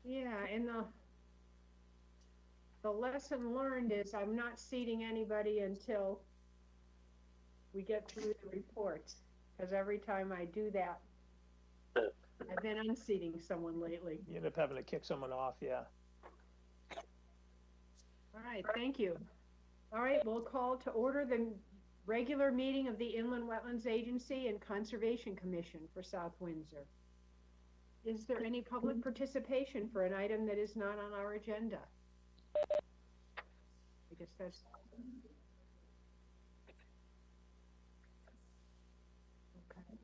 Yeah, and the lesson learned is I'm not seating anybody until we get through the reports, because every time I do that, I've been unseating someone lately. You end up having to kick someone off, yeah. All right, thank you. All right, we'll call to order the regular meeting of the Inland Wetlands Agency and Conservation Commission for South Windsor. Is there any public participation for an item that is not on our agenda? I guess that's... Okay.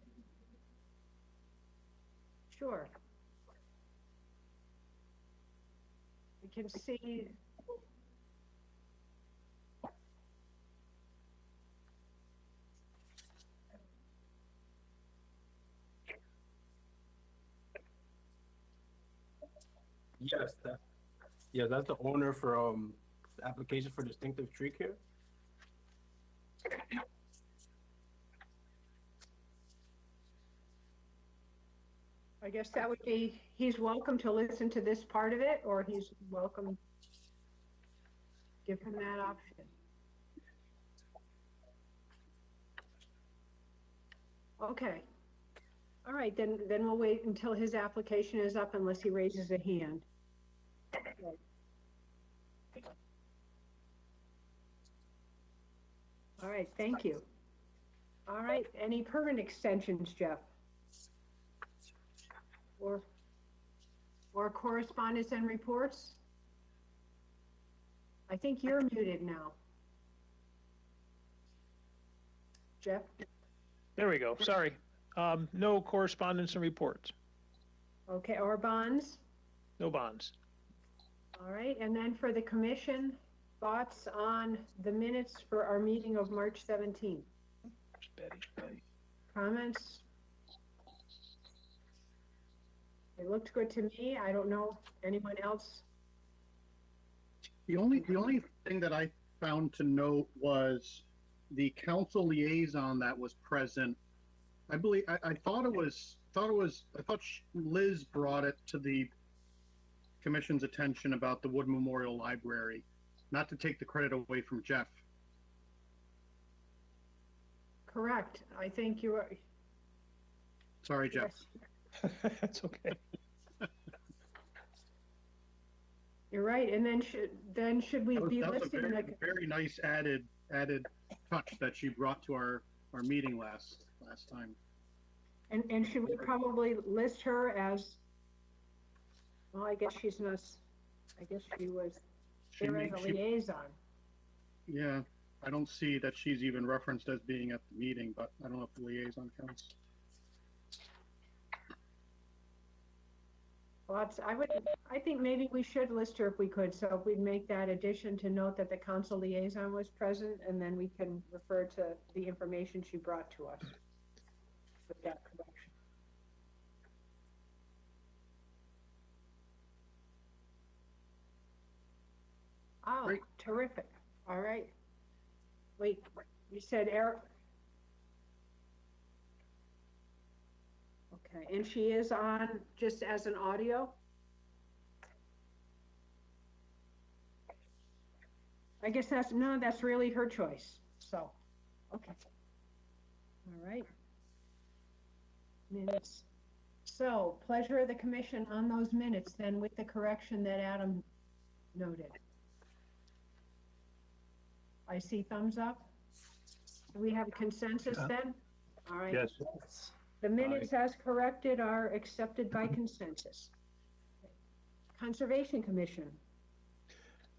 Sure. We can see... Yes, that's the owner for the application for distinctive tree care. I guess that would be, he's welcome to listen to this part of it, or he's welcome, give him that option. Okay. All right, then we'll wait until his application is up unless he raises a hand. Okay. All right, thank you. All right, any permit extensions, Jeff? Or correspondence and reports? I think you're muted now. Jeff? There we go, sorry. No correspondence and reports. Okay, or bonds? No bonds. All right, and then for the commission, thoughts on the minutes for our meeting of March 17th? Betty. Comments? It looked good to me. I don't know anyone else. The only thing that I found to note was the council liaison that was present. I believe I thought Liz brought it to the commission's attention about the Wood Memorial Library, not to take the credit away from Jeff. Correct. I think you are. Sorry, Jeff. Yes. That's okay. You're right. And then should we be That was a listing very nice added touch that she brought to our meeting last time. and should we probably list her as, well, I guess she's not, I guess she was there as a liaison. Yeah, I don't see that she's even referenced as being at the meeting, but I don't know if the liaison counts. Well, I think maybe we should list her if we could. So if we'd make that addition to note that the council liaison was present, and then we can refer to the information she brought to us with that correction. Oh, Great. Terrific. All right. Wait, you said Eric. Okay, and she is on just as an audio? I guess that's really her choice. So, okay. All right. Minutes. So, pleasure of the commission on those minutes then with the correction that Adam noted. I see thumbs up. Do we have a consensus then? All right. Yes. The minutes as corrected are accepted by consensus. Conservation Commission.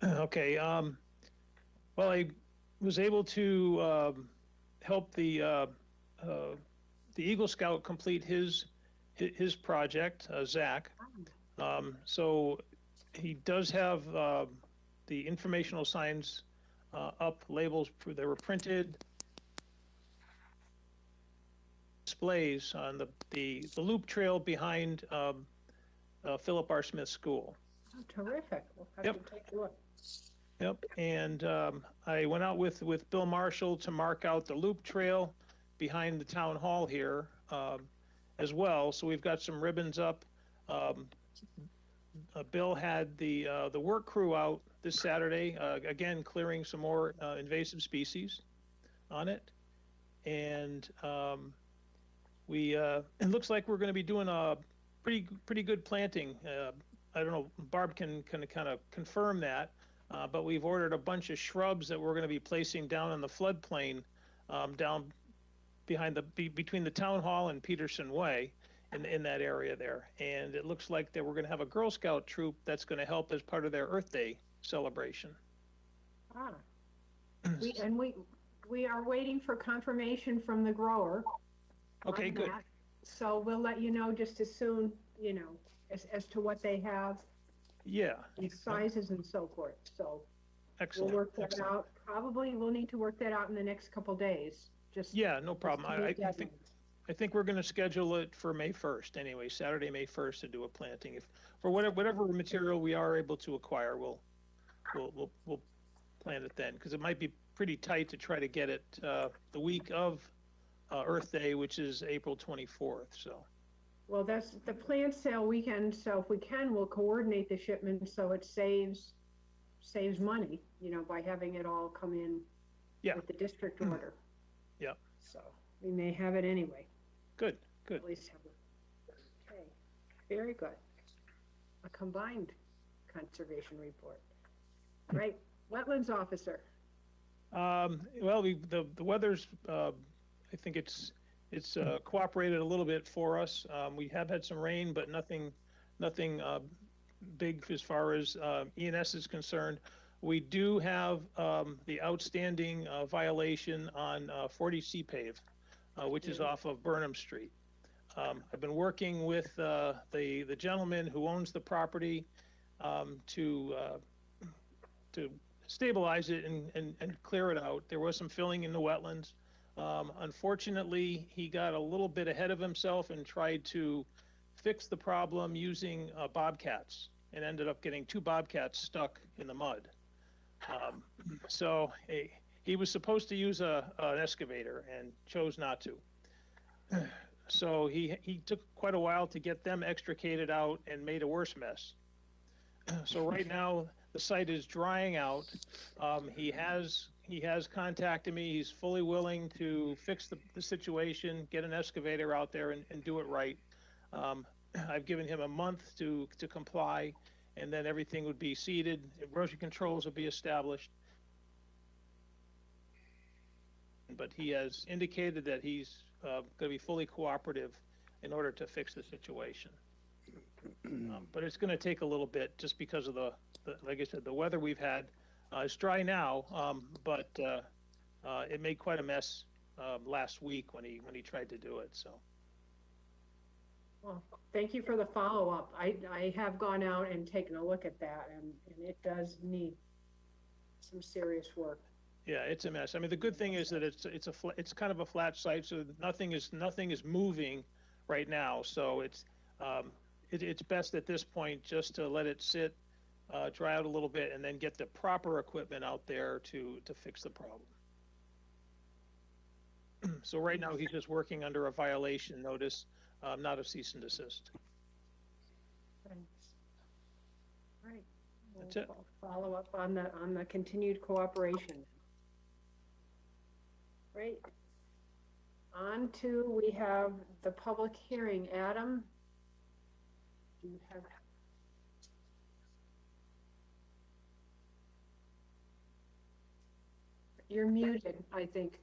Okay, well, I was able to help the Eagle Scout complete his project, Zach. So he does have the informational signs up, labels, they were printed, displays on the loop trail behind Philip R. Smith School. Oh, terrific. We'll have to take a look. Yep, and I went out with Bill Marshall to mark out the loop trail behind the town hall here as well. So we've got some ribbons up. Bill had the work crew out this Saturday, again, clearing some more invasive species on it. And it looks like we're going to be doing a pretty good planting. I don't know, Barb can kind of confirm that, but we've ordered a bunch of shrubs that we're going to be placing down in the floodplain, down between the town hall and Peterson Way, in that area there. And it looks like that we're going to have a Girl Scout troop that's going to help as part of their Earth Day celebration. Ah. We are waiting for confirmation from the grower. Okay, on good. that. So we'll let you know just as soon, you know, as to what they have, Yeah, and sizes and so forth. So we'll excellent. work that Excellent. out. Probably we'll need to work that out in the next couple days. Just Yeah, no problem. to meet I think we're going to schedule it for May 1st anyway, Saturday, May 1st, to do a planting. If for whatever material we are able to acquire, we'll plant it then, because it might be pretty tight to try to get it the week of Earth Day, which is April 24th. So. Well, that's the plant sale weekend, so if we can, we'll coordinate the shipment so it saves money, you know, by having it all come in Yeah. with the district order. Yeah. So we may have it anyway. Good. Good. At least have it. Okay, very good. A combined conservation report. Right, wetlands officer. Well, the weather's, I think it's cooperated a little bit for us. We have had some rain, but nothing big as far as ENS is concerned. We do have the outstanding violation on 40C pave, which is off of Burnham Street. I've been working with the gentleman who owns the property to stabilize it and clear it out. There was some filling in the wetlands. Unfortunately, he got a little bit ahead of himself and tried to fix the problem using bobcats, and ended up getting 2 bobcats stuck in the mud. So he was supposed to use an excavator and chose not to. So he took quite a while to get them extricated out and made a worse mess. So right now the site is drying out. He has contacted me. He's fully willing to fix the situation, get an excavator out there and do it right. I've given him a month to comply, and then everything would be seeded. Erosion controls will be established. But he has indicated that he's going to be fully cooperative in order to fix the situation. But it's going to take a little bit just because of the like I said, the weather we've had. It's dry now, but it made quite a mess last week when he tried to do it. So. Well, thank you for the follow-up. I have gone out and taken a look at that, and it does need some serious work. Yeah, it's a mess. I mean, the good thing is that it's kind of a flat site, so nothing is moving right now. So it's best at this point just to let it sit, dry out a little bit, and then get the proper equipment out there to fix the problem. So right now he's just working under a violation notice, not a cease and desist. Thanks. All right. That's it. Follow up on the continued cooperation. Great. On to, we have the public hearing. Adam, do you have? You're muted, I think.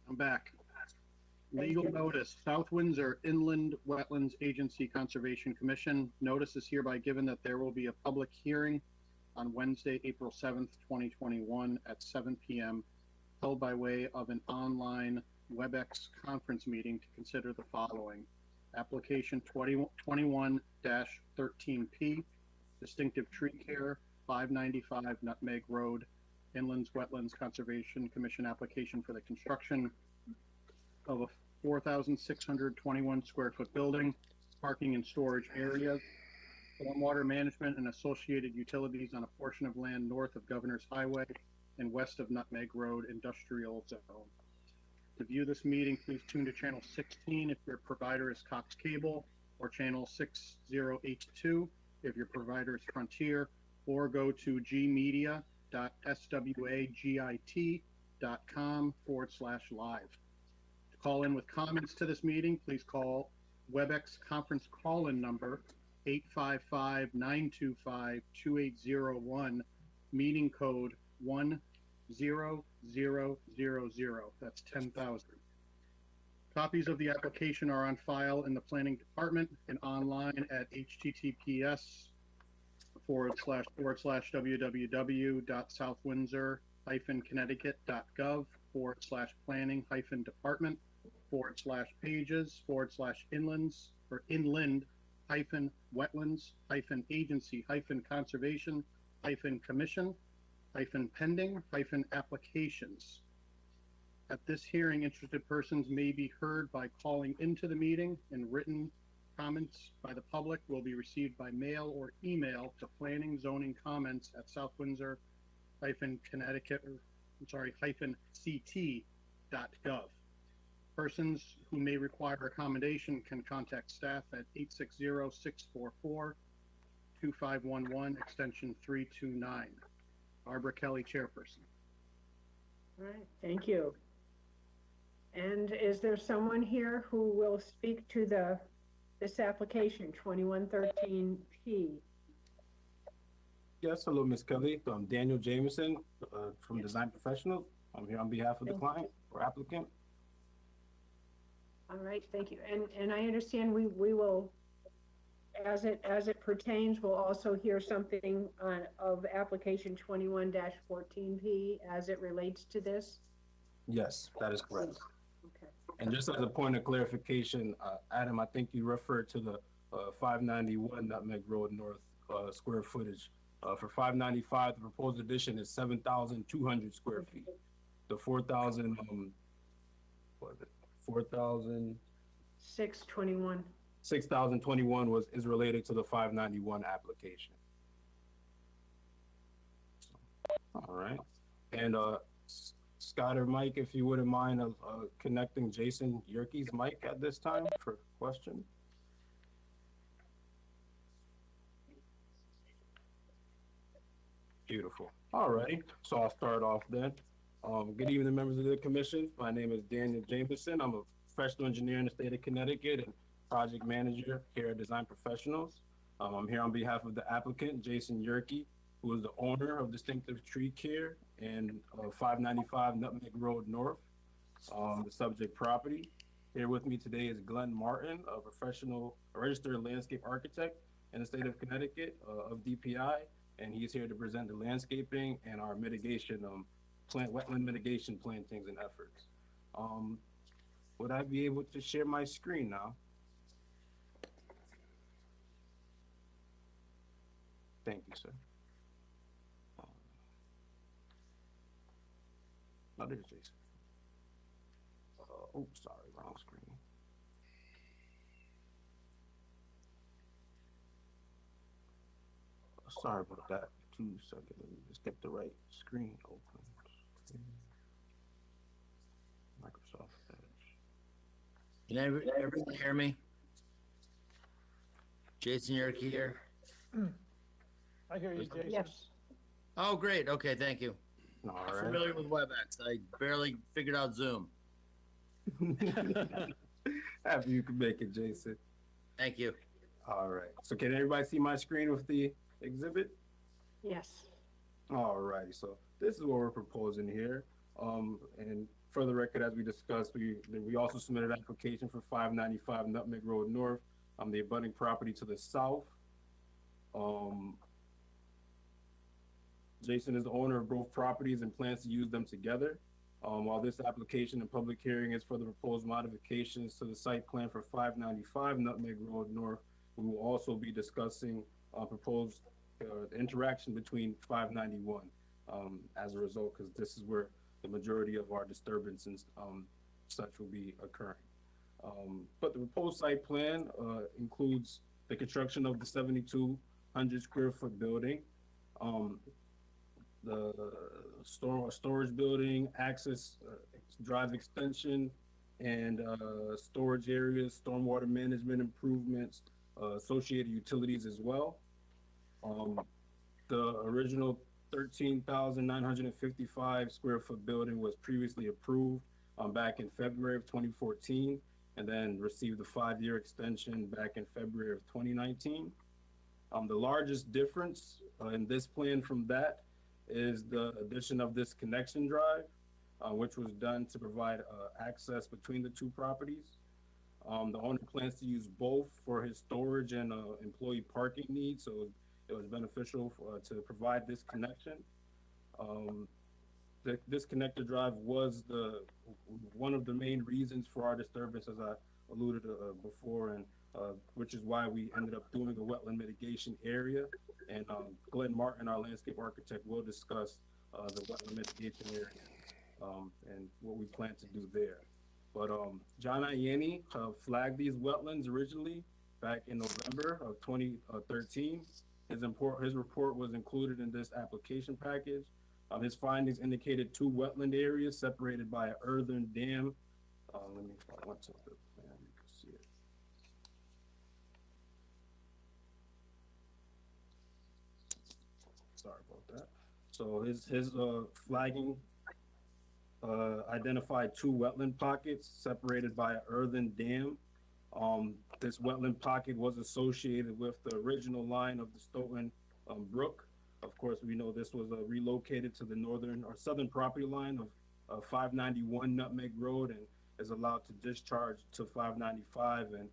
I'm back. Thank Legal you. notice, South Windsor Inland Wetlands Agency Conservation Commission. Notice is hereby given that there will be a public hearing on Wednesday, April 7th, 2021 at 7 p.m. held by way of an online WebEx conference meeting to consider the following. Application 21-13P, Distinctive Tree Care, 595 Nutmeg Road, Inland Wetlands Conservation Commission application for the construction of a 4,621 square foot building, parking and storage areas, stormwater management and associated utilities on a portion of land north of Governor's Highway and west of Nutmeg Road Industrial Zone. To view this meeting, please tune to channel 16 if your provider is Cox Cable, or channel 6082 if your provider is Frontier, or go to gmedia.swagit.com/live. To call in with comments to this meeting, please call WebEx conference call-in number 855-925-2801, meeting code 10000. That's 10,000. Copies of the application are on file in the planning department and online at https://www.southwindsor-planning-department/inland-wetlands-agency-conservation-commission-applications. At this hearing, interested persons may be heard by calling into the meeting, and written comments by the public will be received by mail or email to planning zoning comments at South Windsor Connecticut, ct.gov. Persons who may require accommodation can contact staff at 860-644-2511, extension 329. Barbara Kelly, chairperson. All right, thank you. And is there someone here who will speak to this application, 2113P? Yes, hello, Ms. Kelly. I'm Daniel Jameson from Design Professionals. I'm here on behalf of the client or applicant. All right, thank you. And I understand we will, as it pertains, we'll also hear something of application 21-14P as it relates to this? Yes, that is correct. Okay. And just as a point of clarification, Adam, I think you referred to the 591 Nutmeg Road North square footage. For 595, the proposed addition is 7,200 square feet. The 4,000, what is it? 621. 6,021 is related to the 591 application. All right. And Scott or Mike, if you wouldn't mind connecting Jason Yerke's mic at this time for question. Beautiful. All right. So I'll start off then. Good evening, members of the commission. My name is Daniel Jameson. I'm a professional engineer in the state of Connecticut and project manager here at Design Professionals. I'm here on behalf of the applicant, Jason Yerke, who is the owner of Distinctive Tree Care and 595 Nutmeg Road North, the subject property. Here with me today is Glenn Martin, a registered landscape architect in the state of Connecticut of DPI, and he's here to present the landscaping and our mitigation, wetland mitigation plantings and efforts. Would I be able to share my screen now? Thank you, sir. No, there's Jason. Oh, sorry, wrong screen. Sorry about that. 2 seconds. Let me just get the right screen open. Microsoft Edge. Can everyone hear me? Jason Yerke here. I hear you, Jason. Yes. Oh, great. Okay, thank you. All I'm right. familiar with WebEx. I barely figured out Zoom. Happy you can make it, Jason. Thank you. All right. So can everybody see my screen with the exhibit? Yes. All right. So this is what we're proposing here. And for the record, as we discussed, we also submitted an application for 595 Nutmeg Road North, the abutting property to the south. Jason is the owner of both properties and plans to use them together. While this application and public hearing is for the proposed modifications to the site plan for 595 Nutmeg Road North, we will also be discussing proposed interaction between 591 as a result, because this is where the majority of our disturbance and such will be occurring. But the proposed site plan includes the construction of the 7,200 square foot building, the storage building, access drive extension, and storage areas, stormwater management improvements, associated utilities as well. Um, the original 13,955 square foot building was previously approved back in February of 2014, and then received a 5-year extension back in February of 2019. The largest difference in this plan from that is the addition of this connection drive, which was done to provide access between the two properties. The owner plans to use both for his storage and employee parking needs, so it was beneficial to provide this connection. This connector drive was one of the main reasons for our disturbance, as I alluded before, and which is why we ended up doing a wetland mitigation area. And Glenn Martin, our landscape architect, will discuss the wetland mitigation area and what we plan to do there. But John Ianni flagged these wetlands originally back in November of 2013. His report was included in this application package. His findings indicated 2 wetland areas separated by an earthen dam. Let me find to the plan, you can see it. Sorry about that. So his flagging identified 2 wetland pockets separated by an earthen dam. This wetland pocket was associated with the original line of the Stoughton Brook. Of course, we know this was relocated to the northern or southern property line of 591 Nutmeg Road, and is allowed to discharge to 595 and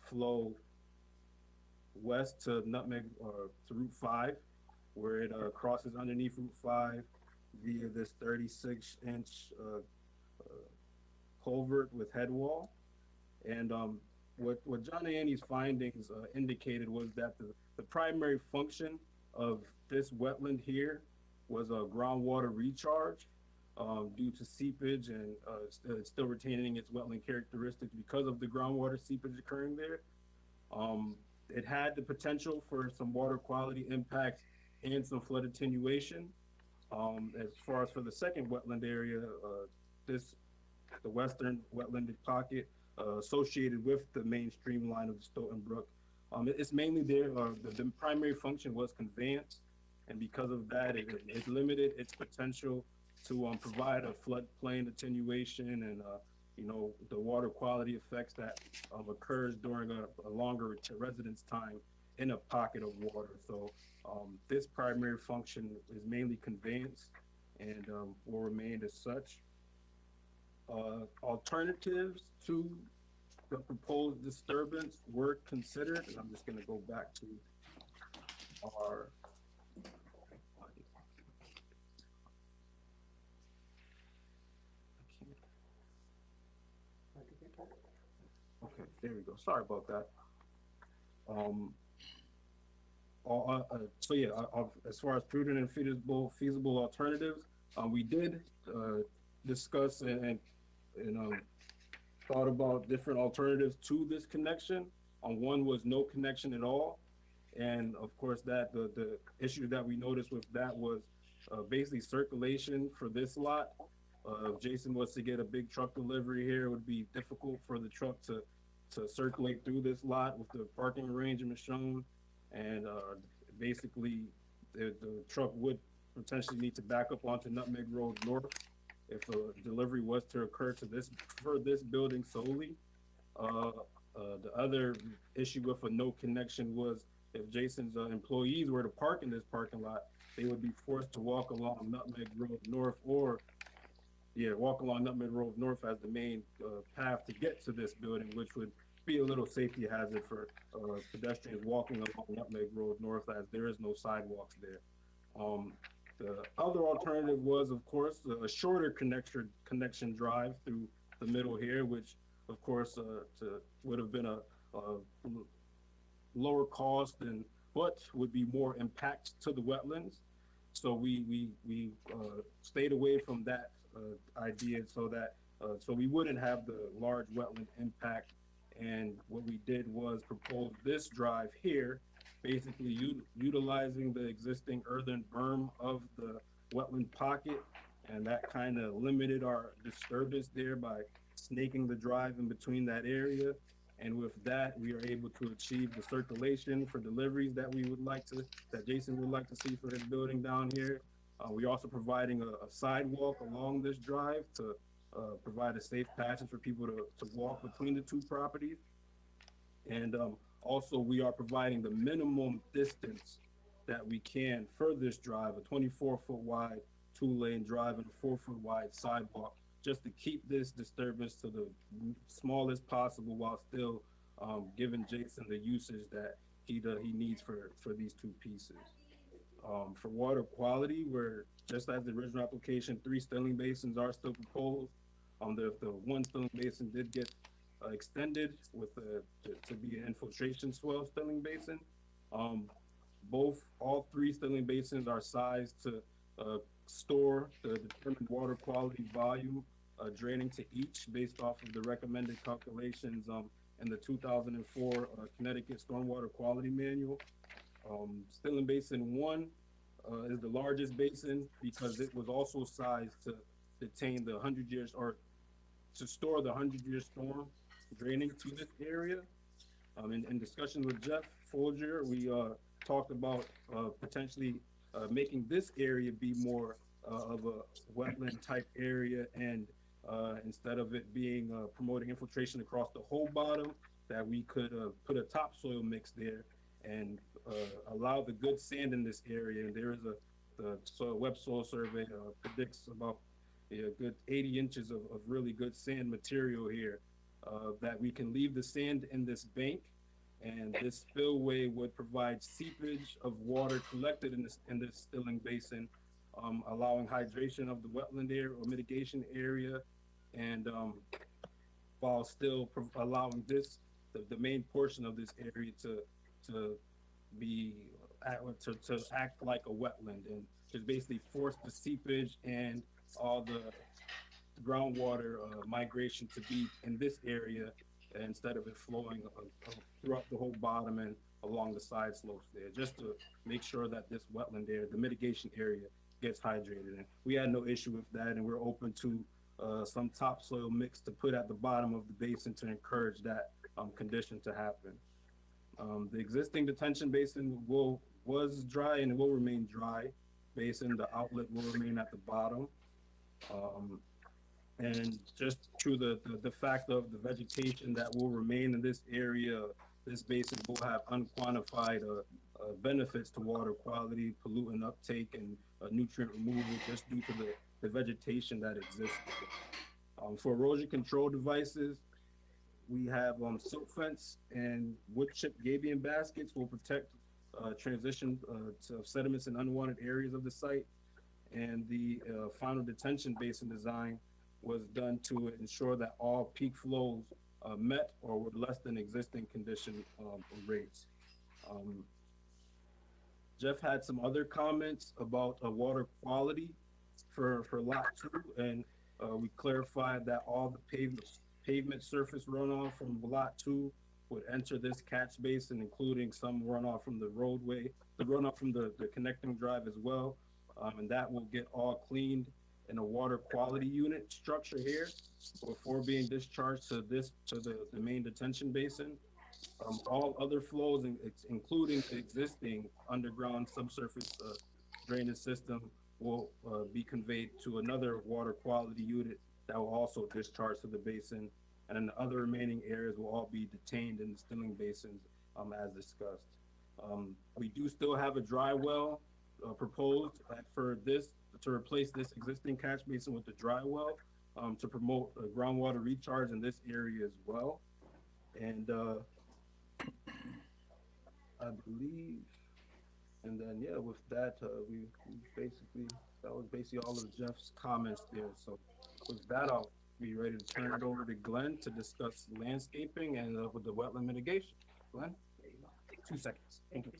flow west to Nutmeg or to Route 5, where it crosses underneath Route 5 via this 36-inch culvert with head wall. And what John Ianni's findings indicated was that the primary function of this wetland here was a groundwater recharge due to seepage, and still retaining its wetland characteristics because of the groundwater seepage occurring there. It had the potential for some water quality impacts and some flood attenuation. As far as for the second wetland area, the western wetland pocket associated with the main streamline of the Stoughton Brook, it's mainly there. The primary function was conveyance, and because of that, it limited its potential to provide a floodplain attenuation and the water quality effects that occurs during a longer residence time in a pocket of water. So this primary function is mainly conveyance and will remain as such. Alternatives to the proposed disturbance were considered, and I'm just going to go back to our okay, there we go. Sorry about that. So yeah, as far as prudent and feasible alternatives, we did discuss and thought about different alternatives to this connection. One was no connection at all, and of course that the issue that we noticed with that was basically circulation for this lot. If Jason was to get a big truck delivery here, it would be difficult for the truck to circulate through this lot with the parking arrangement shown, and basically the truck would potentially need to back up onto Nutmeg Road North if a delivery was to occur to this building solely. The other issue with a no connection was if Jason's employees were to park in this parking lot, they would be forced to walk along Nutmeg Road North, or walk along Nutmeg Road North as the main path to get to this building, which would be a little safety hazard for pedestrians walking along Nutmeg Road North, as there is no sidewalks there. The other alternative was, of course, a shorter connection drive through the middle here, which, of course, would have been a lower cost and but would be more impact to the wetlands. So we stayed away from that idea, so that so we wouldn't have the large wetland impact. And what we did was propose this drive here, basically utilizing the existing earthen berm of the wetland pocket, and that kind of limited our disturbance there by snaking the drive in between that area. And with that, we are able to achieve the circulation for deliveries that that Jason would like to see for his building down here. We're also providing a sidewalk along this drive to provide a safe passage for people to walk between the two properties. And also, we are providing the minimum distance that we can for this drive, a 24-foot wide, 2-lane drive and a 4-foot wide sidewalk, just to keep this disturbance to the smallest possible while still giving Jason the usage that he needs for these two pieces. For water quality, we're just as the original application, 3 stilling basins are still proposed. The one stilling basin did get extended with to be an infiltration swell stilling basin. All 3 stilling basins are sized to store the determined water quality volume draining to each based off of the recommended calculations in the 2004 Connecticut Stormwater Quality Manual. Stilling Basin 1 is the largest basin because it was also sized to detain the 100 years or to store the 100-year storm draining to this area. In discussion with Jeff Folger, we talked about potentially making this area be more of a wetland type area, and instead of it being promoting infiltration across the whole bottom, that we could put a topsoil mix there and allow the good sand in this area. And there is the web soil survey predicts about a good 80 inches of really good sand material here, that we can leave the sand in this bank, and this spillway would provide seepage of water collected in this stilling basin, allowing hydration of the wetland area or mitigation area, and while still allowing the main portion of this area to be to act like a wetland, and just basically force the seepage and all the groundwater migration to be in this area instead of it flowing throughout the whole bottom and along the side slopes there, just to make sure that this wetland area, the mitigation area, gets hydrated. And we had no issue with that, and we're open to some topsoil mix to put at the bottom of the basin to encourage that condition to happen. The existing detention basin was dry and will remain dry basin. The outlet will remain at the bottom. And just through the fact of the vegetation that will remain in this area, this basin will have unquantified benefits to water quality, pollutant uptake, and nutrient removal just due to the vegetation that exists. For erosion control devices, we have silt fence and wood chip gabion baskets will protect transition to sediments in unwanted areas of the site. And the final detention basin design was done to ensure that all peak flows met or were less than existing condition rates. Jeff had some other comments about water quality for lot 2, and we clarified that all the pavement surface runoff from lot 2 would enter this catch basin, including some runoff from the roadway, the runoff from the connecting drive as well. And that will get all cleaned in a water quality unit structure here before being discharged to the main detention basin. All other flows, including the existing underground subsurface drainage system, will be conveyed to another water quality unit that will also discharge to the basin, and then the other remaining areas will all be detained in the stilling basins as discussed. We do still have a dry well proposed for this to replace this existing catch basin with the dry well to promote groundwater recharge in this area as well. And I believe, and then yeah, with that, that was basically all of Jeff's comments there. So with that, I'll be ready to turn it over to Glenn to discuss landscaping and with the wetland mitigation. Glenn, 2 seconds. Thank you.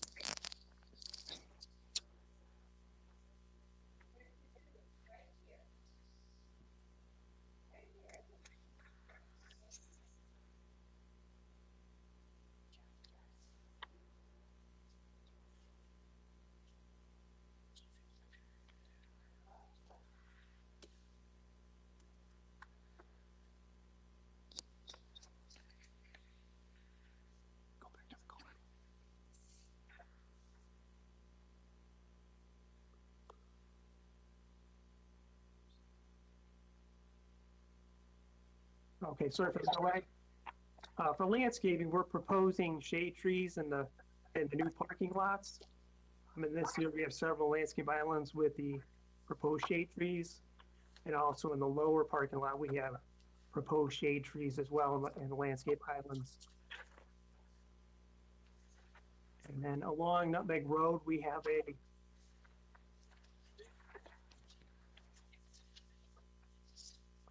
Okay, sorry for the delay. For landscaping, we're proposing shade trees in the new parking lots. And this year we have several landscape islands with the proposed shade trees. And also in the lower parking lot, we have proposed shade trees as well in the landscape islands. And then along Nutmeg Road, we have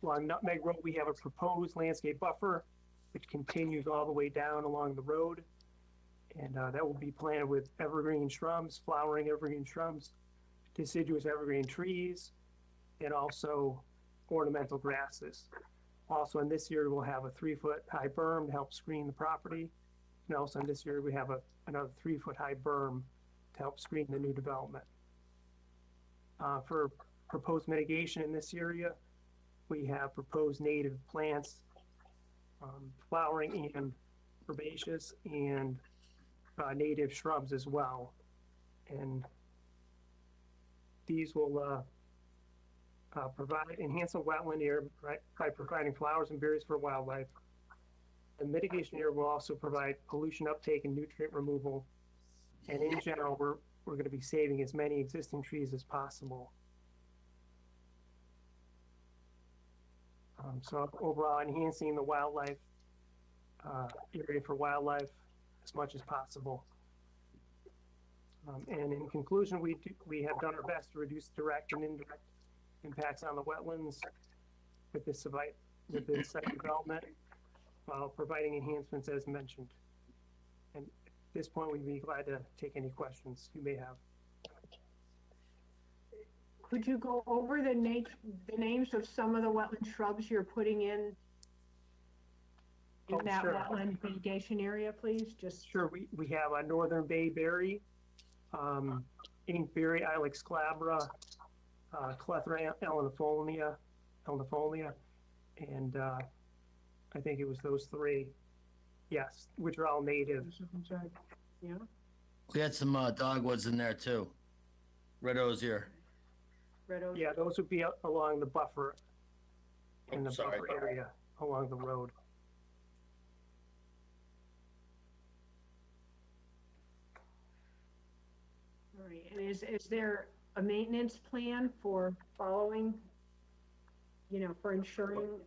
along Nutmeg Road, we have a proposed landscape buffer, which continues all the way down along the road. And that will be planted with evergreen shrubs, flowering evergreen shrubs, deciduous evergreen trees, and also ornamental grasses. Also, in this year, we'll have a 3-foot high berm to help screen the property. And also in this year, we have another 3-foot high berm to help screen the new development. For proposed mitigation in this area, we have proposed native plants, flowering and herbaceous, and native shrubs as well. And these will enhance the wetland area by providing flowers and berries for wildlife. The mitigation area will also provide pollution uptake and nutrient removal. And in general, we're going to be saving as many existing trees as possible. So overall, enhancing the wildlife area for wildlife as much as possible. And in conclusion, we have done our best to reduce direct and indirect impacts on the wetlands with this site development, while providing enhancements as mentioned. And at this point, we'd be glad to take any questions you may have. Could you go over the names of some of the wetland shrubs you're putting in that Sure. wetland mitigation area, please? Just Sure, we have a northern bayberry, inkberry, Ilex glabra, Clethra elenifolia, and I think it was those 3, yes, which are all native. yeah. We had some dogwoods in there too. Red osier. Red oak. Yeah, those would be along the buffer, in the Sorry. buffer area along the road. All right, and is there a maintenance plan for following, for ensuring?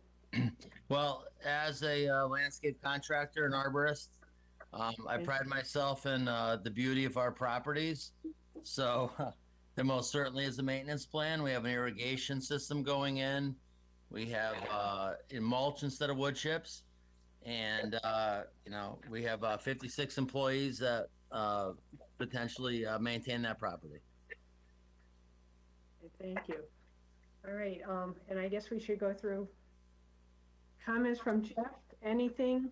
Well, as a landscape contractor and arborist, I pride myself in the beauty of our properties. So there most certainly is a maintenance plan. We have an irrigation system going in. We have mulch instead of wood chips. And, we have 56 employees that potentially maintain that property. Thank you. All right, and I guess we should go through comments from Jeff. Anything?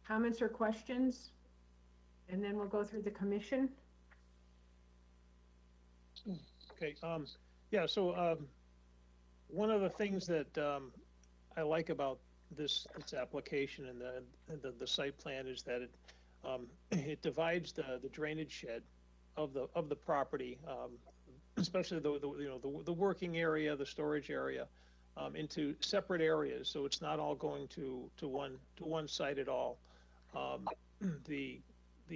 Comments or questions? And then we'll go through the commission. Okay, yeah, so one of the things that I like about this application and the site plan is that it divides the drainage shed of the property, especially the working area, the storage area, into separate areas, so it's not all going to one site at all. The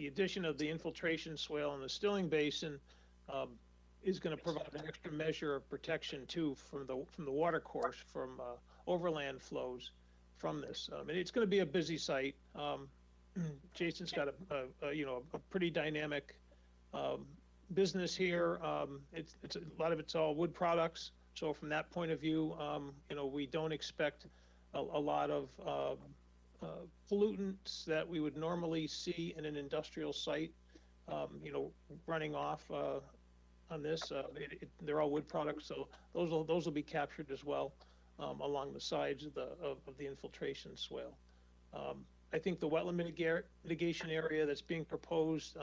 addition of the infiltration swale and the stilling basin is going to provide an extra measure of protection too from the water course, from overland flows from this. And it's going to be a busy site. Jason's got a pretty dynamic business here. It's a lot of it's all wood products. So from that point of view, we don't expect a lot of pollutants that we would normally see in an industrial site, running off on this. They're all wood products, so those will be captured as well along the sides of the infiltration swale. I think the wetland mitigation area that's being proposed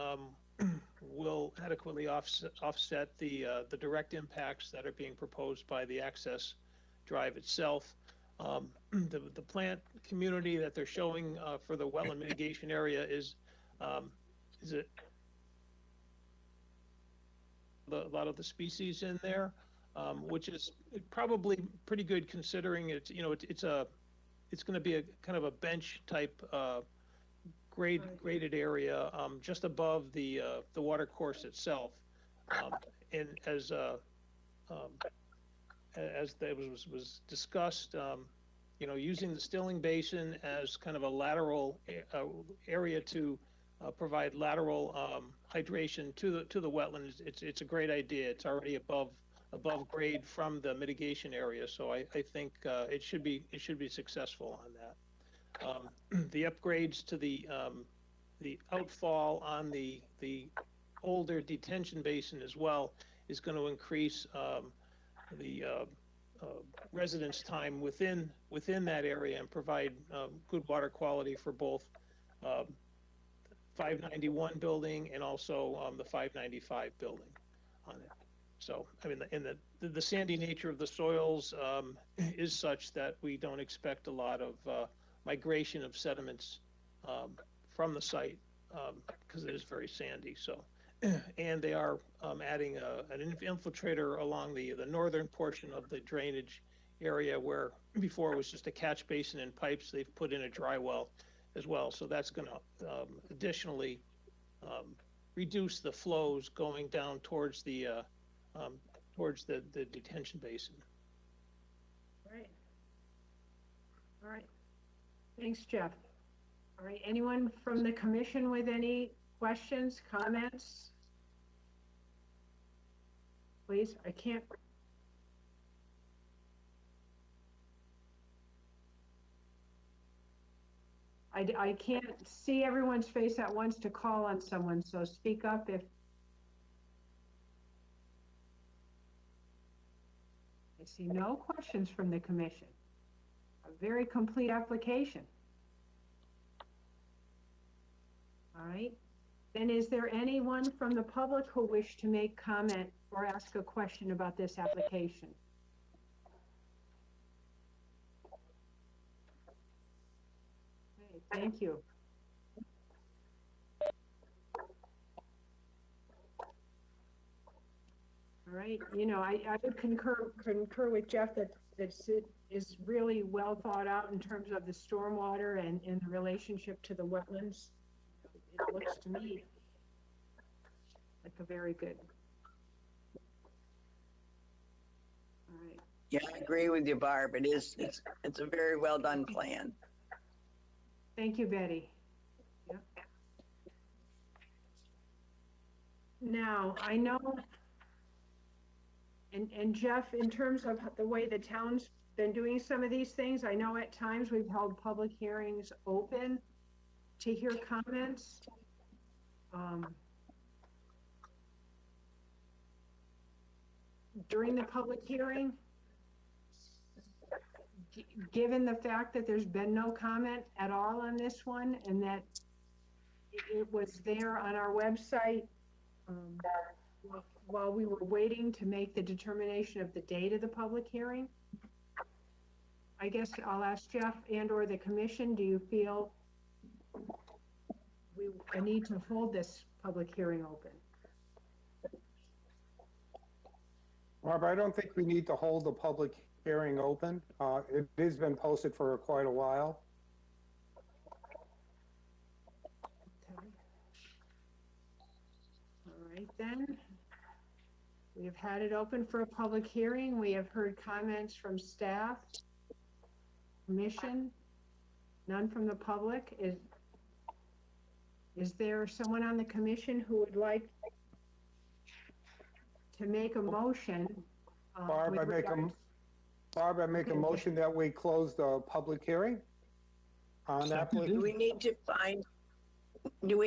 will adequately offset the direct impacts that are being proposed by the access drive itself. The plant community that they're showing for the wetland mitigation area is a lot of the species in there. which is probably pretty good considering it's, it's going to be a kind of a bench type graded area just above the water course itself. And as that was discussed, using the Stilling Basin as kind of a lateral area to provide lateral hydration to the wetlands, it's a great idea. It's already above grade from the mitigation area, so I think it should be successful on that. The upgrades to the outfall on the older detention basin as well is going to increase the residence time within that area and provide good water quality for both 591 building and also the 595 building on it. So, I mean, the sandy nature of the soils is such that we don't expect a lot of migration of sediments from the site because it is very sandy. So, and they are adding an infiltrator along the northern portion of the drainage area where before it was just a catch basin and pipes. They've put in a dry well as well. So that's going to additionally reduce the flows going down towards the detention basin. Right. All right. Thanks, Jeff. All right. Anyone from the commission with any questions, comments? Please, I can't. I can't see everyone's face at once to call on someone, so speak up if. I see no questions from the commission. A very complete application. All right. Then is there anyone from the public who wish to make comment or ask a question about this application? Okay, thank you. All right, I would concur with Jeff that it is really well thought out in terms of the stormwater and the relationship to the wetlands. It looks to me like a very good. All right. Yeah, I agree with you, Barb. It's a very well done plan. Thank you, Betty. Yep. Now, I know, and Jeff, in terms of the way the town's been doing some of these things, I know at times we've held public hearings open to hear comments. During the public hearing, given the fact that there's been no comment at all on this one and that it was there on our website while we were waiting to make the determination of the date of the public hearing, I guess I'll ask Jeff and or the commission, do you feel I need to hold this public hearing open? Barb, I don't think we need to hold the public hearing open. It has been posted for quite a while. Okay. All right then. We have had it open for a public hearing. We have heard comments from staff, commission, none from the public. Is there someone on the commission who would like to make a motion? Barb, I make a motion that we close the public hearing on that. Do we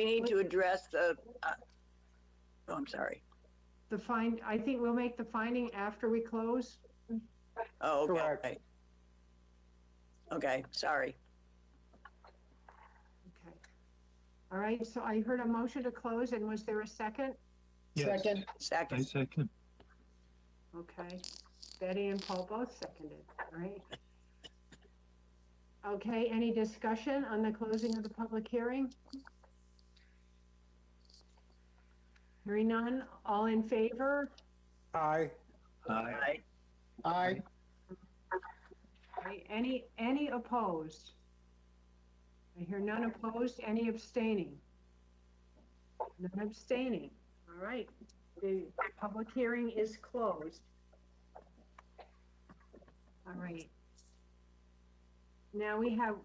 need to address the, oh, I'm sorry. I think we'll make the finding after we close. Oh, okay. Correct. Okay, sorry. Okay. All right, so I heard a motion to close, and was there a second? Yes. Second. I second. Okay, Betty and Paul both seconded, all right? Okay, any discussion on the closing of the public hearing? Hearing none, all in favor? Aye. Aye. Aye. Aye. Okay, any opposed? I hear none opposed, any abstaining? None abstaining, all right. The public hearing is closed. All right. Now we have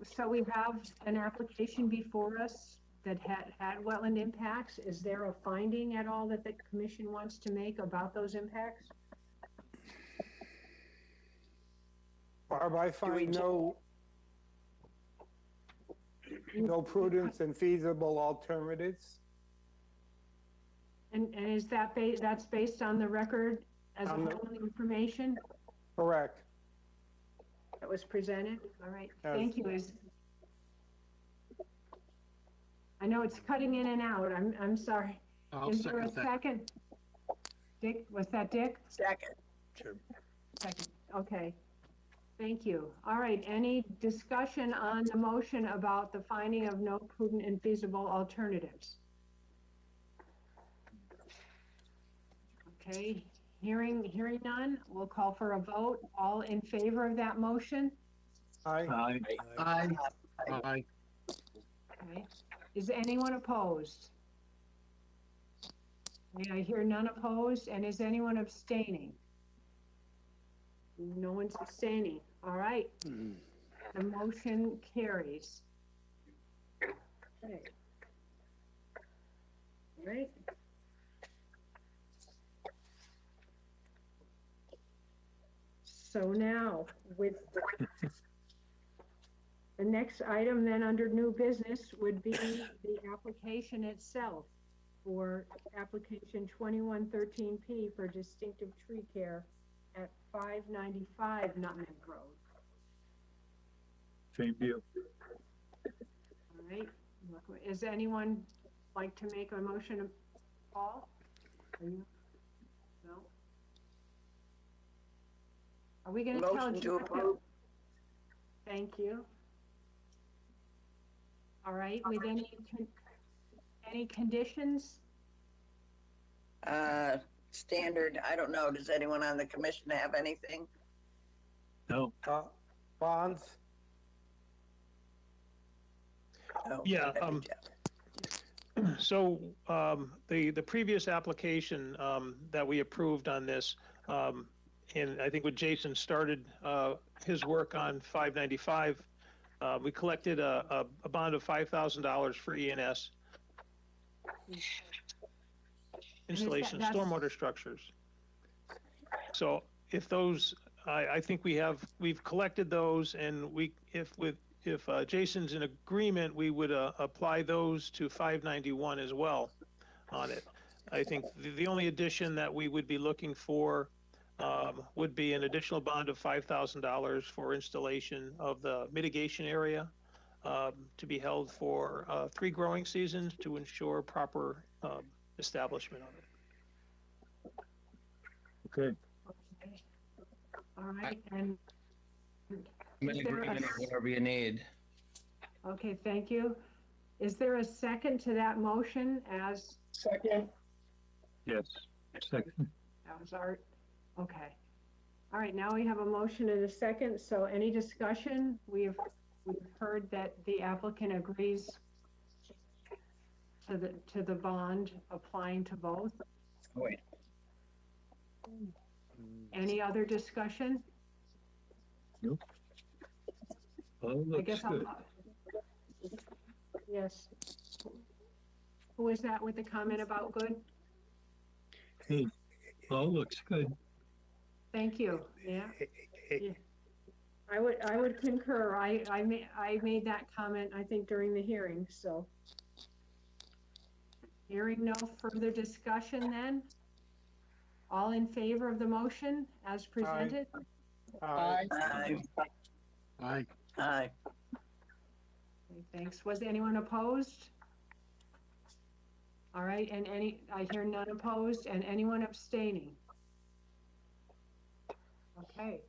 an application before us that had wetland impacts. Is there a finding at all that the commission wants to make about those impacts? Barb, I find no prudence and feasible alternatives. And is that that's based on the record as a whole, the information Correct. that was presented? All right, Yes. thank you. I know it's cutting in and out. I'm sorry. I'll Is there a second that. second? Dick, was that Dick? Second. Second, okay. Thank you. All right, any discussion on the motion about the finding of no prudent and feasible alternatives? Okay, hearing none, we'll call for a vote. All in favor of that motion? Aye. Aye. Aye. Okay. Is anyone opposed? May I hear none opposed, and is anyone abstaining? No one's abstaining. All right. The motion carries. Okay. All right. So now, with the next item then under new business would be the application itself for application 2113P for distinctive tree care at 595 Nutmeg Road. Same deal. All right, is anyone like to make a motion? Paul? Are you? No? Are we gonna tell Motion to Georgia? approve. Thank you. All right, with any conditions? Standard, I don't know, does anyone on the commission have anything? No, Bonds? No, Yeah, maybe Jeff. So, the previous application, that we approved on this, and I think when Jason started, his work on 595, we collected a bond of $5,000 for ENS. Installation of that's- stormwater structures. So if those, I think we've collected those, and if Jason's in agreement, we would apply those to 591 as well on it. I think the only addition that we would be looking for would be an additional bond of $5,000 for installation of the mitigation area to be held for 3 growing seasons to ensure proper establishment of it. okay. Okay. All right, and, I'm in agreement with whatever you need. okay, thank you. Is there a second to that motion as? Second. Yes. Second. That was Art. Okay. All right, now we have a motion and a second, so any discussion? We've heard that the applicant agrees to the bond applying to both. Wait. Any other discussion? All I guess looks good. Yes. Who is that with the comment about good? Hey, all looks good. Thank you. Yeah. Yeah. I would concur. I made that comment, I think, during the hearing, so. Hearing no further discussion then? All in favor of the motion as presented? Aye. Aye. Aye. Aye. Okay, thanks. Was anyone opposed? All right, and I hear none opposed, and anyone abstaining? Okay,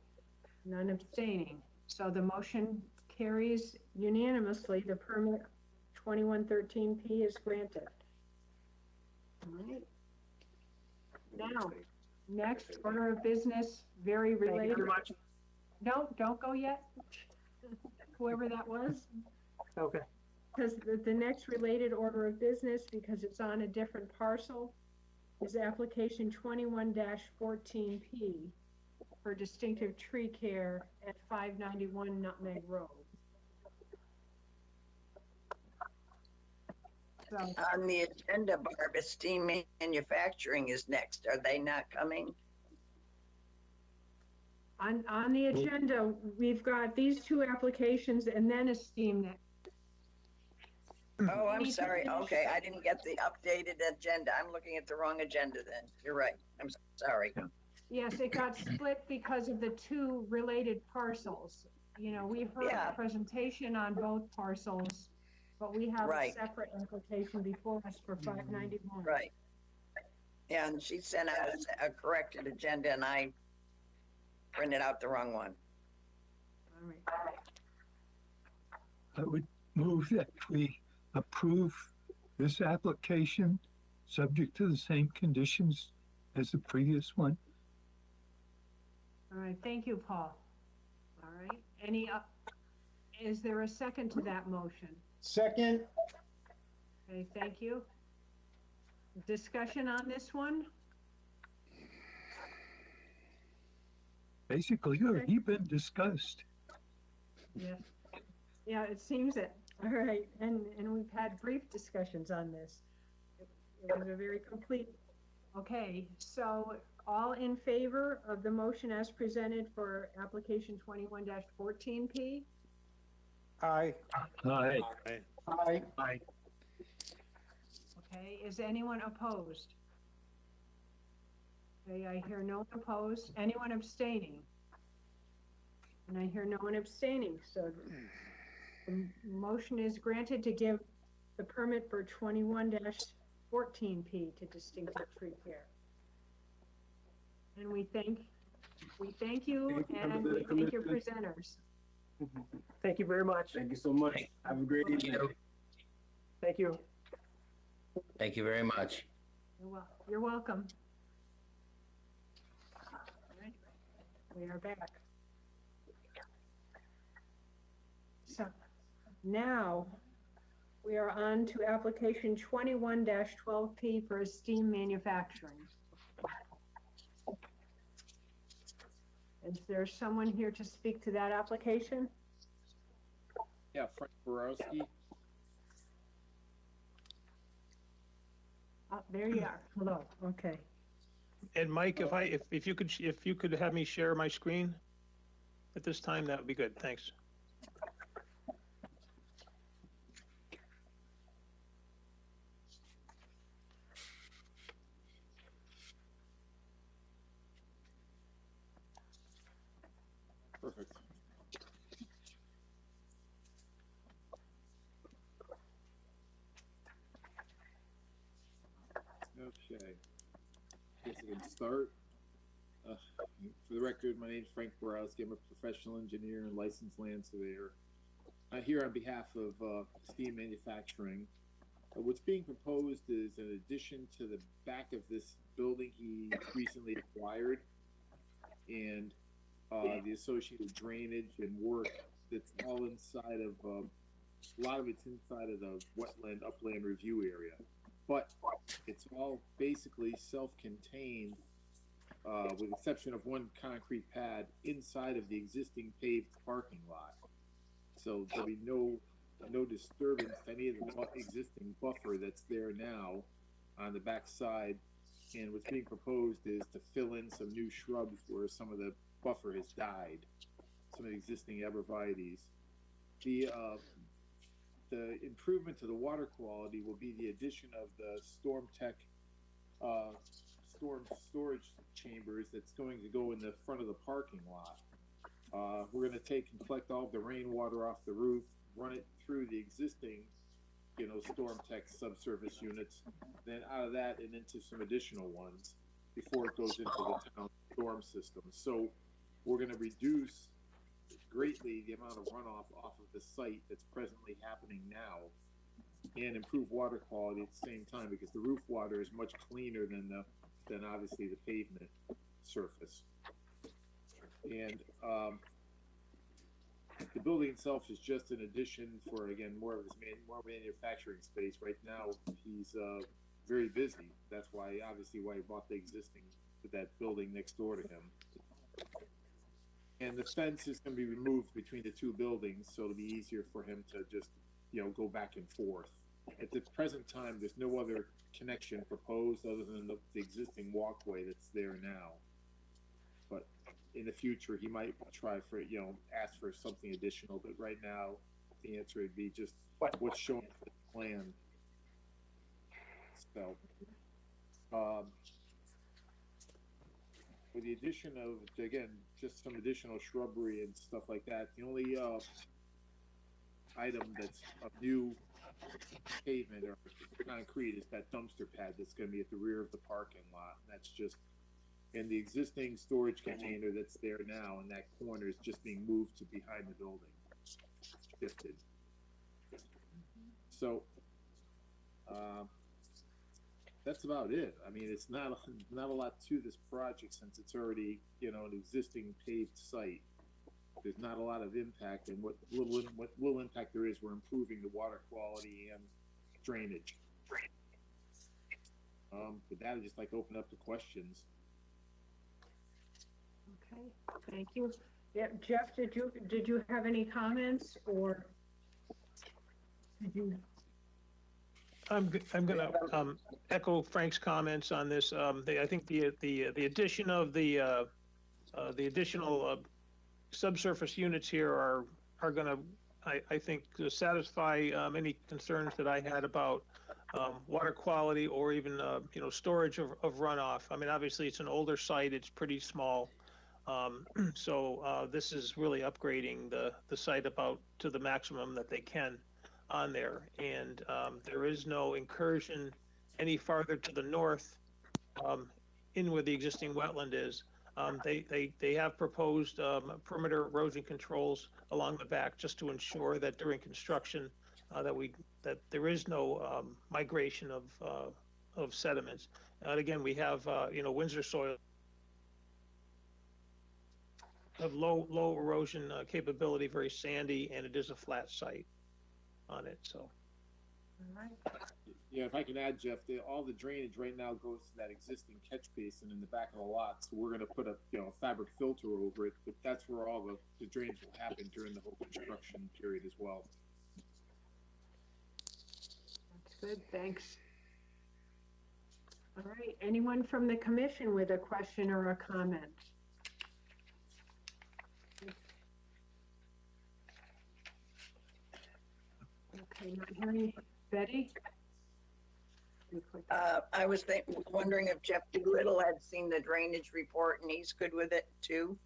none abstaining. So the motion carries unanimously. The permit 2113P is granted. All right. Now, Next order of business, very Thank you related. very much. No, don't go yet. Whoever that was. Okay. Because the next related order of business, because it's on a different parcel, is application 21-14P for distinctive tree care at 591 Nutmeg Road. So, On the agenda, Barbara, steam manufacturing is next. Are they not coming? on the agenda, we've got these two applications and then a steam that. Oh, I'm need to sorry. finish- Okay, I didn't get the updated agenda. I'm looking at the wrong agenda then. You're right. I'm sorry. Yes, it got split because of the two related parcels. You know, we heard Yeah. a presentation on both parcels, but we have a Right. separate application before us for 591. Right. Yeah, and she sent out a corrected agenda and I printed out the wrong one. All right. I would move that we approve this application, subject to the same conditions as the previous one. All right, thank you, Paul. All right, is there a second to that motion? Second, Okay, thank you. Discussion on this one? Basically, already been discussed. Yes. Yeah, it seems it. All right, and we've had brief discussions on this. It was a very complete, okay, so all in favor of the motion as presented for application 21-14P? aye. Aye. Aye. Aye. Okay, is anyone opposed? Okay, I hear no one opposed. Anyone abstaining? And I hear no one abstaining, so the motion is granted to give the permit for 21-14P to distinctive tree care. And we thank you and we thank your presenters. Thank you very much. Thank you so much. Have a great evening. Thank you. Thank you very much. You're welcome. All right, we are back. So now we are on to application 21-12P for steam manufacturing. Is there someone here to speak to that application? Yeah, Frank Borowski. Oh, there you are. Hello. Okay. And Mike, if you could have me share my screen at this time, that would be good. Thanks. Perfect. Okay. Guess I can start. For the record, my name is Frank Borowski. I'm a professional engineer and licensed land surveyor. Here on behalf of Steam Manufacturing. What's being proposed is an addition to the back of this building he recently acquired, and the associated drainage and work that's all inside of, a lot of it's inside of the wetland upland review area. But it's all basically self-contained, with the exception of one concrete pad inside of the existing paved parking lot. So there'll be no disturbance to any of the existing buffer that's there now on the back side. And what's being proposed is to fill in some new shrubs where some of the buffer has died, some of the existing arborvitaes. The improvement to the water quality will be the addition of the Storm Tech storm storage chambers that's going to go in the front of the parking lot. We're going to take and collect all the rainwater off the roof, run it through the existing, Storm Tech subsurface units, then out of that and into some additional ones before it goes into the town storm system. So we're going to reduce greatly the amount of runoff off of the site that's presently happening now and improve water quality at the same time, because the roof water is much cleaner than the than obviously the pavement surface. And the building itself is just an addition for, again, more of manufacturing space. Right now, he's very busy. That's why, obviously, why he bought the existing, that building next door to him. And the fence is going to be removed between the two buildings, so it'll be easier for him to just, go back and forth. At the present time, there's no other connection proposed other than the existing walkway that's there now. But in the future, he might try for, ask for something additional. But right now, the answer would be just what's shown in the plan. So, with the addition of, again, just some additional shrubbery and stuff like that, the only item that's of new pavement or concrete is that dumpster pad that's going to be at the rear of the parking lot. That's just, and the existing storage container that's there now in that corner is just being moved to behind the building, shifted. So that's about it. I mean, it's not a lot to this project since it's already, an existing paved site. There's not a lot of impact, and what little impact there is, we're improving the water quality and drainage. With that, I'd just like to open up to questions. Okay, thank you. Yeah, Jeff, did you have any comments, or did you? I'm gonna echo Frank's comments on this. I think the addition of the additional subsurface units here are gonna, I think, satisfy any concerns that I had about water quality or even storage of runoff. I mean, obviously it's an older site; it's pretty small. So this is really upgrading the site about to the maximum that they can on there, and there is no incursion any farther to the north in where the existing wetland is. They have proposed perimeter erosion controls along the back just to ensure that during construction that there is no migration of sediments. And again, we have Windsor soil of low erosion capability, very sandy, and it is a flat site on it. So. All right. Yeah, if I can add, Jeff, all the drainage right now goes to that existing catch basin in the back of the lot. So we're going to put a fabric filter over it, but that's where all the drainage will happen during the whole construction period as well. That's good, thanks. All right, anyone from the commission with a question or a comment? Okay, not hearing. Betty? I was wondering if Jeff Doolittle had seen the drainage report and he's good with it too.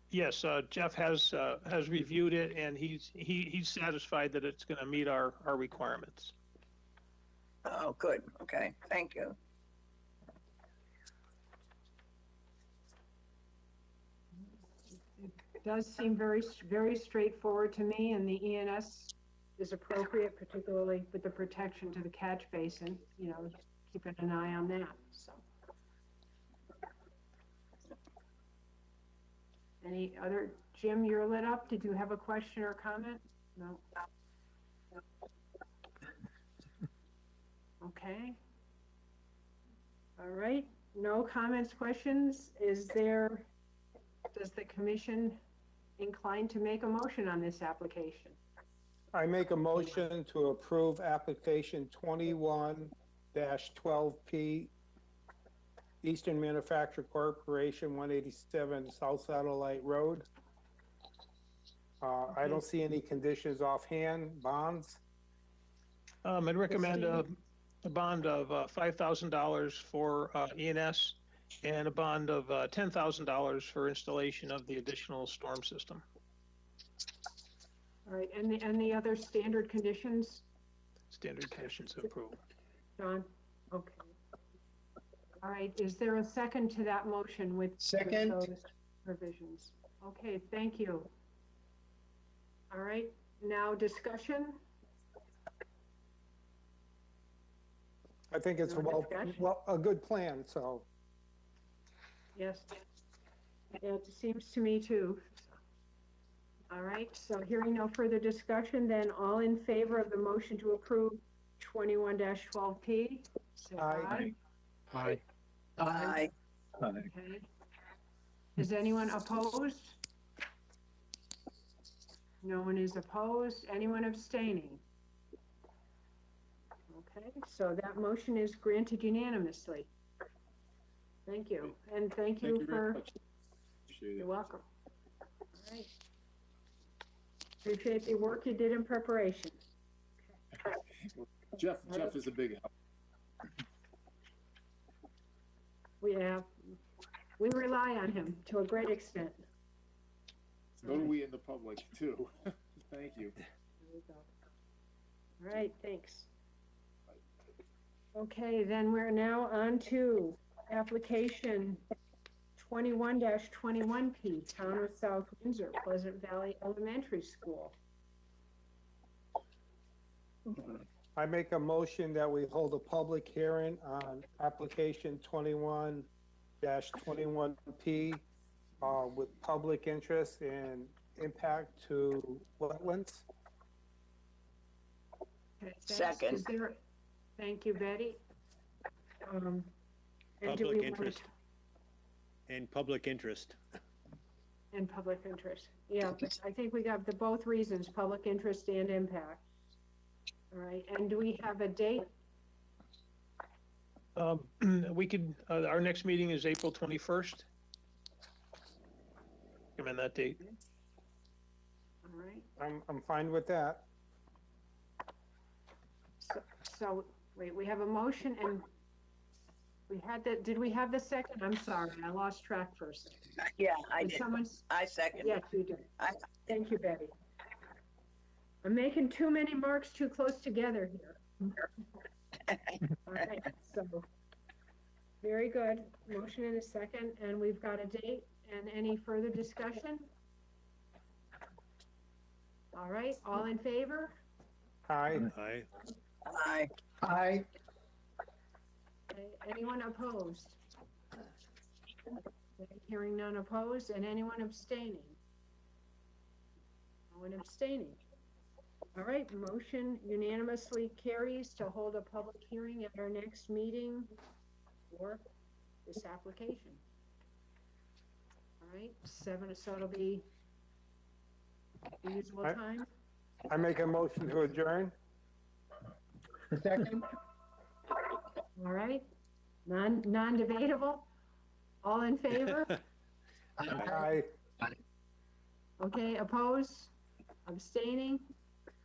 Yes, Jeff has reviewed it, and he's satisfied that it's going to meet our requirements. Oh, good. Okay, thank you. It does seem very straightforward to me, and the ENS is appropriate, particularly with the protection to the catch basin, keeping an eye on that, so. Any other, Jim, you're lit up. Did you have a question or comment? No. Okay. All right, no comments, questions. Does the commission incline to make a motion on this application? I make a motion to approve application 21-12P, Eastern Manufacturer Corporation, 187 South Satellite Road. I don't see any conditions offhand. Bonds? I'd recommend a bond of $5,000 for ENS and a bond of $10,000 for installation of the additional storm system. All right, and the other standard conditions? Standard conditions of approval. John? Okay. All right, is there a second to that motion with Second. those provisions? Okay, thank you. All right, now discussion. I think it's No discussion? a good plan, so. Yes. Yeah, it seems to me too. All right, so hearing no further discussion, then all in favor of the motion to approve 21-12P? Say Aye. Aye. Aye. Okay. Is anyone opposed? No one is opposed. Anyone abstaining? Okay, so that motion is granted unanimously. Thank you, and thank you very for, much. Appreciate you're it. welcome. All right. Appreciate the work you did in preparation. Jeff is a big help. We rely on him to a great extent. So do we in the public too. Thank you. There we go. All right, thanks. Okay, then we're now on to application 21-21P, Town of South Windsor, Pleasant Valley Elementary School. I make a motion that we hold a public hearing on application 21-21P with public interest and impact to wetlands. Okay, thanks. Second. Is there- Thank you, Betty. And do Public we want to- interest. And public interest. And public interest. Yeah, but I think we got the both reasons, public interest and impact. All right, and do we have a date? We could, our next meeting is April 21st. Given that date. All right, I'm fine with that. so, wait, we have a motion and we had the, did we have the second? I'm sorry, I lost track for a second. Yeah, I did. Someone's, I second. yes, you did. I- Thank you, Betty. I'm making too many marks too close together here. All right, so, very good. Motion in a second, and we've got a date, and any further discussion? All right, all in favor? Aye. Aye. Aye. Aye. Okay, anyone opposed? Okay, hearing none opposed, and anyone abstaining? No one abstaining. All right, motion unanimously carries to hold a public hearing at our next meeting for this application. All right, 7, so it'll be the usual Aye. time. I make a motion to adjourn. Second. All right, non-debatable. All in favor? Aye. Okay, opposed? Abstaining?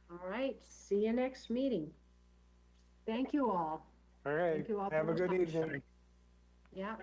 All right, see you next meeting. Thank you all. All right. Thank you all Have a for good your time. evening. Yeah,